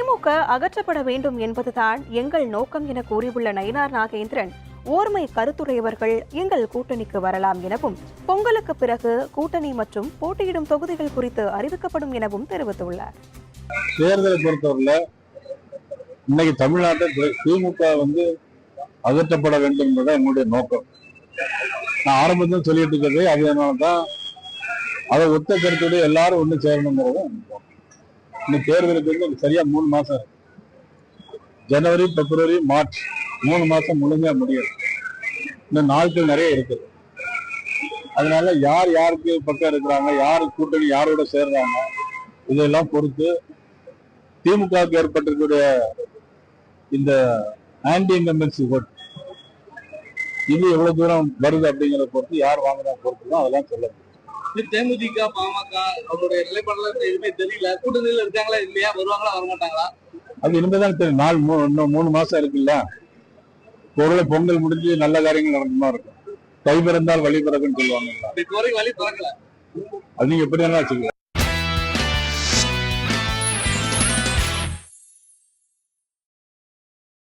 திமுக அகற்றப்பட வேண்டும் என்பதுதான் எங்கள் நோக்கம் என கூறியுள்ள நயினார் நாகேந்திரன், ஓர்மை கருத்துடையவர்கள் எங்கள் கூட்டணிக்கு வரலாம் எனவும், பொங்கலுக்கு பிறகு கூட்டணி மற்றும் போட்டியிடும் தொகுதிகள் குறித்து அறிவிக்கப்படும் எனவும் தெரிவித்துள்ளார். தேர்தலை பொறுத்தவரையில இன்னைக்கு தமிழ்நாட்டில் திமுக அகற்றப்பட வேண்டும் என்பதுதான் என்னுடைய நோக்கம். நான் ஆரம்பத்தில் சொல்லிட்டு இருக்கிறது அதனாலதான் அதை ஒத்த கருத்துடைய எல்லாரும் ஒண்ணு சேரணுங்கிறது. இந்த தேர்தலுக்கு சரியா 3 மாசம் இருக்கு. ஜனவரி, பிப்ரவரி, மார்ச் 3 மாசம் முழுமையா முடியாது. இன்னும் நாட்கள் நிறைய இருக்குது. அதனால யார் யாருக்கு பக்கம் இருக்கிறாங்க, யாரு கூட்டணி யாரோட சேர்றாங்க, இதெல்லாம் பொறுத்து திமுகவுக்கு ஏற்பட்டிருக்கிற இந்த ஆன்டி இன்கம்பன்சி ஓட் இது எவ்வளவு தூரம் வருது அப்படிங்கிறத பொறுத்து, யார் வாங்குறத பொறுத்து தான் அதெல்லாம் சொல்ல முடியும். தேமுதிக, பாமக அவருடைய நிலைப்பாடுல எதுவுமே தெரியல. கூட்டணியில் இருக்காங்களா இல்லையா, வருவாங்களா வரமாட்டாங்களா, அது இனிமேதான் தெரியும். இன்னும் 3 மாசம் இருக்குல்ல. பொருளை பொங்கல் முடிஞ்சு நல்ல காரியங்கள் நடக்குமா இருக்கும். கை பிறந்தால் வழி பிறகுன்னு சொல்லுவாங்க. வழி பிறக்கல. அது நீங்க எப்படி வேணா வச்சுக்கலாம்.